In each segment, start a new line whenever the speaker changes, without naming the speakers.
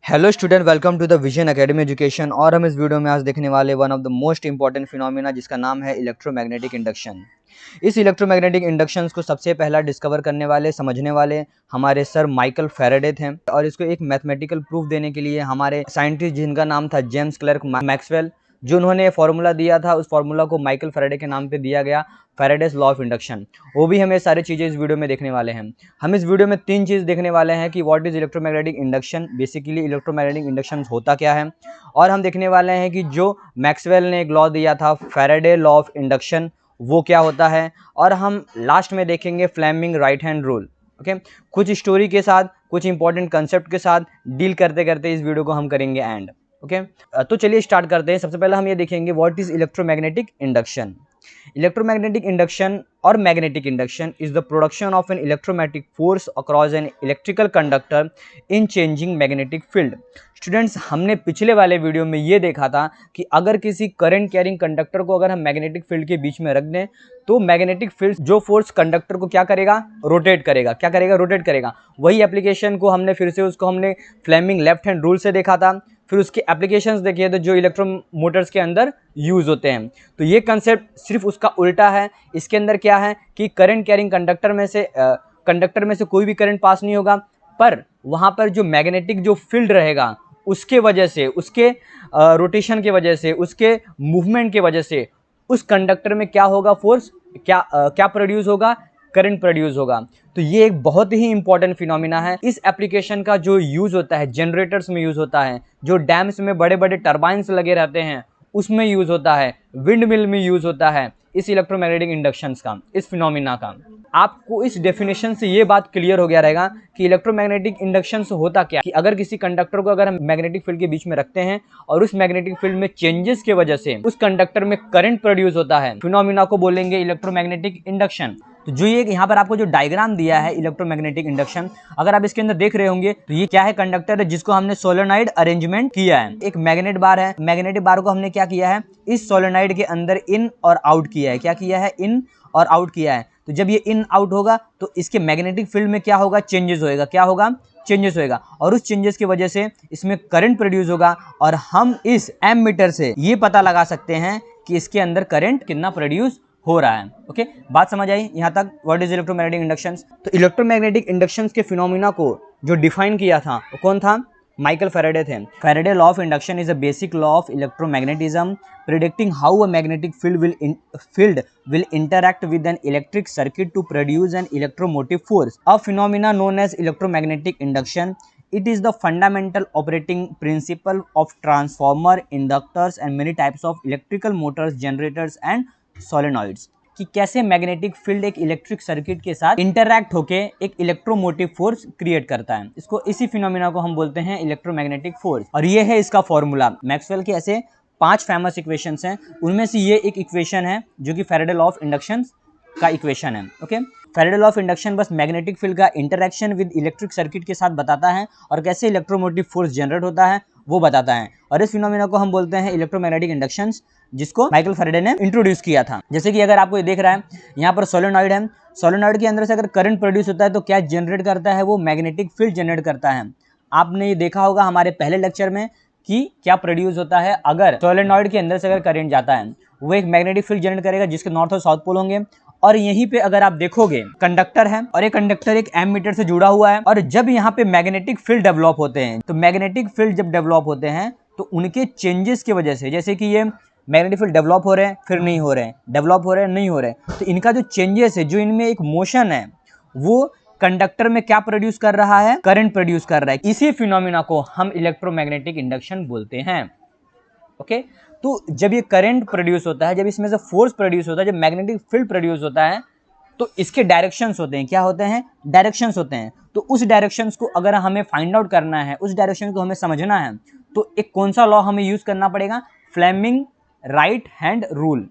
Hello student, welcome to the vision academy education. और हम इस वीडियो में आज देखने वाले one of the most important phenomena जिसका नाम है इलेक्ट्रोमैग्नेटिक इंडक्शन। इस इलेक्ट्रोमैग्नेटिक इंडक्शन को सबसे पहला डिस्कवर करने वाले, समझने वाले हमारे सर माइकल फैराडे थे। और इसको एक मैथमेटिकल प्रूफ देने के लिए हमारे साइंटिस्ट जिनका नाम था जेम्स क्लर्क मैक्सवेल, जो उन्होंने फॉर्मूला दिया था, उस फॉर्मूला को माइकल फैराडे के नाम पे दिया गया, फैराडेज लॉ ऑफ इंडक्शन। वो भी हमें सारी चीज़ें इस वीडियो में देखने वाले हैं। हम इस वीडियो में तीन चीज़ देखने वाले हैं कि what is electromagnetic induction, basically electromagnetic induction होता क्या है। और हम देखने वाले हैं कि जो मैक्सवेल ने एक लॉ दिया था, फैराडे लॉ ऑफ इंडक्शन, वो क्या होता है। और हम लास्ट में देखेंगे Fleming right hand rule. Okay, कुछ स्टोरी के साथ, कुछ इंपॉर्टेंट कंसेप्ट के साथ डील करते करते इस वीडियो को हम करेंगे एंड। ओके, तो चलिए स्टार्ट करते हैं। सबसे पहले हम ये देखेंगे what is electromagnetic induction. Electromagnetic induction और magnetic induction is the production of an electromagnetic force across an electrical conductor in changing magnetic field. Students, हमने पिछले वाले वीडियो में ये देखा था कि अगर किसी करंट कैरिंग कंडक्टर को अगर हम मैग्नेटिक फील्ड के बीच में रख दें तो मैग्नेटिक फील्ड जो फोर्स कंडक्टर को क्या करेगा, रोटेट करेगा। क्या करेगा? रोटेट करेगा। वही एप्लीकेशन को हमने फिर से उसको हमने फ्लेमिंग लेफ्ट हैंड रूल से देखा था। फिर उसके एप्लीकेशंस देखिए तो जो इलेक्ट्रो मोटर्स के अंदर यूज होते हैं। तो ये कंसेप्ट सिर्फ उसका उल्टा है। इसके अंदर क्या है कि करंट कैरिंग कंडक्टर में से कोई भी करंट पास नहीं होगा, पर वहां पर जो मैग्नेटिक जो फील्ड रहेगा उसके वजह से, उसके रोटेशन के वजह से, उसके मूवमेंट के वजह से उस कंडक्टर में क्या होगा, फोर्स क्या प्रोड्यूस होगा, करंट प्रोड्यूस होगा। तो ये एक बहुत ही इंपॉर्टेंट फिनोमिना है। इस एप्लीकेशन का जो यूज होता है जनरेटर्स में यूज होता है, जो डैम्स में बड़े बड़े टर्बाइंस लगे रहते हैं उसमें यूज होता है, विंड मिल में यूज होता है इस इलेक्ट्रोमैग्नेटिक इंडक्शंस का, इस फिनोमिना का। आपको इस डेफिनेशन से ये बात क्लियर हो गया रहेगा कि इलेक्ट्रोमैग्नेटिक इंडक्शन से होता क्या कि अगर किसी कंडक्टर को अगर हम मैग्नेटिक फील्ड के बीच में रखते हैं और उस मैग्नेटिक फील्ड में चेंजेस की वजह से उस कंडक्टर में करंट प्रोड्यूस होता है, फिनोमिना को बोलेंगे इलेक्ट्रोमैग्नेटिक इंडक्शन। तो जो ये यहाँ पर आपको जो डायग्राम दिया है इलेक्ट्रोमैग्नेटिक इंडक्शन, अगर आप इसके अंदर देख रहे होंगे तो ये क्या है, कंडक्टर है जिसको हमने सोलेनॉइड अरेंजमेंट किया है। एक मैग्नेट बार है, मैग्नेटिक बार को हमने क्या किया है, इस सोलेनॉइड के अंदर इन और आउट किया है। क्या किया है? इन और आउट किया है। तो जब ये इन आउट होगा तो इसके मैग्नेटिक फील्ड में क्या होगा, चेंजेस होएगा। क्या होगा? चेंजेस होएगा। और उस चेंजेस की वजह से इसमें करंट प्रोड्यूस होगा और हम इस एमीटर से ये पता लगा सकते हैं कि इसके अंदर करंट कितना प्रोड्यूस हो रहा है। ओके, बात समझ आई यहाँ तक? What is electromagnetic inductions. तो इलेक्ट्रोमैग्नेटिक इंडक्शंस के फिनोमिना को जो डिफाइन किया था वो कौन था? माइकल फैराडे थे। Faraday law of induction is a basic law of electromagnetism predicting how a magnetic field will interact with an electric circuit to produce an electromotive force, a phenomena known as electromagnetic induction. It is the fundamental operating principle of transformer, inductors and many types of electrical motors, generators and solenoids. कि कैसे magnetic field एक electric circuit के साथ interact होके एक electromotive force create करता है। इसको, इसी फिनोमिना को हम बोलते हैं इलेक्ट्रोमैग्नेटिक फोर्स। और ये है इसका फॉर्मूला। मैक्सवेल के ऐसे 5 फेमस इक्वेशंस हैं, उनमें से ये एक इक्वेशन है जो कि फैराडे लॉ ऑफ इंडक्शन का इक्वेशन है। Okay, Faraday law of induction बस मैग्नेटिक फील्ड का इंटरेक्शन विद इलेक्ट्रिक सर्किट के साथ बताता है और कैसे इलेक्ट्रोमोटिव फोर्स जनरेट होता है वो बताता है। और इस फिनोमिना को हम बोलते हैं इलेक्ट्रोमैग्नेटिक इंडक्शंस, जिसको माइकल फैराडे ने इंट्रोड्यूस किया था। जैसे कि अगर आपको ये देख रहा है, यहाँ पर सोलेनॉइड है, सोलेनॉइड के अंदर से अगर करंट प्रोड्यूस होता है तो क्या जनरेट करता है? वो मैग्नेटिक फील्ड जनरेट करता है। आपने ये देखा होगा हमारे पहले लेक्चर में कि क्या प्रोड्यूस होता है अगर सोलेनॉइड के अंदर से अगर करंट जाता है, वो एक मैग्नेटिक फील्ड जनरेट करेगा जिसके नॉर्थ और साउथ पोल होंगे। और यहीं पे अगर आप देखोगे कंडक्टर है और ये कंडक्टर एक एमीटर से जुड़ा हुआ है, और जब यहाँ पे मैग्नेटिक फील्ड डेवलप होते हैं तो मैग्नेटिक फील्ड जब डेवलप होते हैं तो उनके चेंजेस की वजह से, जैसे कि ये मैग्नेटिक फील्ड डेवलप हो रहे हैं फिर नहीं हो रहे हैं, डेवलप हो रहे हैं नहीं हो रहे हैं, तो इनका जो चेंजेस है, जो इनमें एक मोशन है, वो कंडक्टर में क्या प्रोड्यूस कर रहा है? करंट प्रोड्यूस कर रहा है। इसी फिनोमिना को हम इलेक्ट्रोमैग्नेटिक इंडक्शन बोलते हैं। ओके, तो जब ये करंट प्रोड्यूस होता है, जब इसमें से फोर्स प्रोड्यूस होता है, जब मैग्नेटिक फील्ड प्रोड्यूस होता है, तो इसके डायरेक्शंस होते हैं। क्या होते हैं? डायरेक्शंस होते हैं। तो उस डायरेक्शंस को अगर हमें फाइंड आउट करना है, उस डायरेक्शन को हमें समझना है, तो एक कौन सा लॉ हमें यूज करना पड़ेगा? Fleming right hand rule.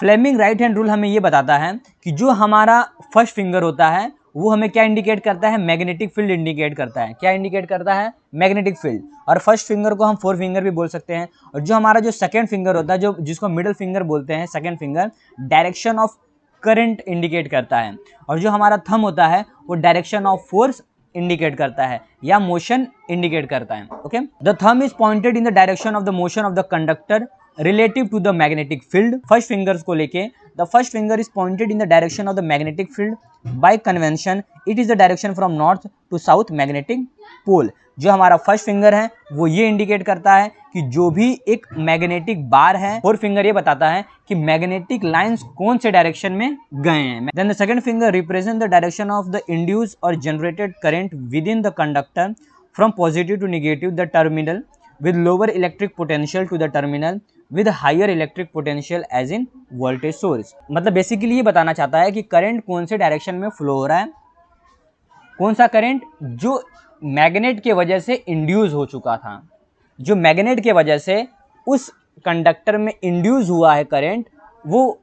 Fleming right hand rule हमें ये बताता है कि जो हमारा फर्स्ट फिंगर होता है वो हमें क्या इंडिकेट करता है? मैग्नेटिक फील्ड इंडिकेट करता है। क्या इंडिकेट करता है? Magnetic field. और फर्स्ट फिंगर को हम 4 फिंगर भी बोल सकते हैं। और जो हमारा जो सेकंड फिंगर होता है, जो जिसको मिडिल फिंगर बोलते हैं, second finger direction of current indicate करता है। और जो हमारा थंब होता है वो डायरेक्शन ऑफ फोर्स इंडिकेट करता है या मोशन इंडिकेट करता है। Okay, the thumb is pointed in the direction of the motion of the conductor relative to the magnetic field. First fingers को लेके the first finger is pointed in the direction of the magnetic field by convention it is the direction from north to south magnetic pole. जो हमारा first finger है वो ये indicate करता है कि जो भी एक मैग्नेटिक बार है, फोर्थ फिंगर ये बताता है कि मैग्नेटिक लाइंस कौन से डायरेक्शन में गए हैं। Then the second finger represent the direction of the induce और generated current within the conductor from positive to negative the terminal with lower electric potential to the terminal with higher electric potential as in voltage source। मतलब basically ये बताना चाहता है कि current कौन से direction में फ्लो हो रहा है, कौन सा करंट जो मैग्नेट के वजह से इंड्यूस हो चुका था, जो मैग्नेट के वजह से उस कंडक्टर में इंड्यूस हुआ है करंट, वो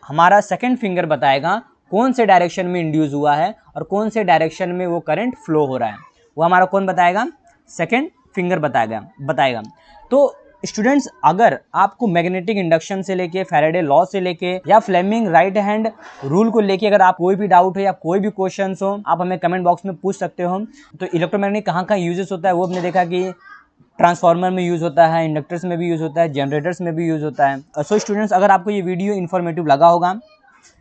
हमारा सेकंड फिंगर बताएगा कौन से डायरेक्शन में इंड्यूस हुआ है और कौन से डायरेक्शन में वो करंट फ्लो हो रहा है। वो हमारा कौन बताएगा? सेकंड फिंगर बताएगा। तो स्टूडेंट्स, अगर आपको मैग्नेटिक इंडक्शन से लेके, फैराडे लॉ से लेके या फ्लेमिंग राइट हैंड रूल को लेके अगर आप कोई भी डाउट हो या कोई भी क्वेश्चन हो, आप हमें कमेंट बॉक्स में पूछ सकते हो। तो इलेक्ट्रोमैग्नेटिक कहाँ यूजेस होता है वो हमने देखा कि ट्रांसफार्मर में यूज़ होता है, इंडक्टर्स में भी यूज़ होता है, जनरेटर्स में भी यूज़ होता है। सो स्टूडेंट्स, अगर आपको ये वीडियो इन्फॉर्मेटिव लगा होगा,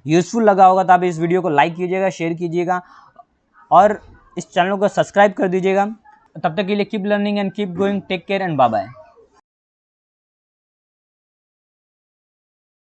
यूजफुल लगा होगा, तो आप इस वीडियो को लाइक कीजिएगा, शेयर कीजिएगा और इस चैनल को सब्सक्राइब कर दीजिएगा। तब तक के लिए keep learning and keep going, take care and bye bye.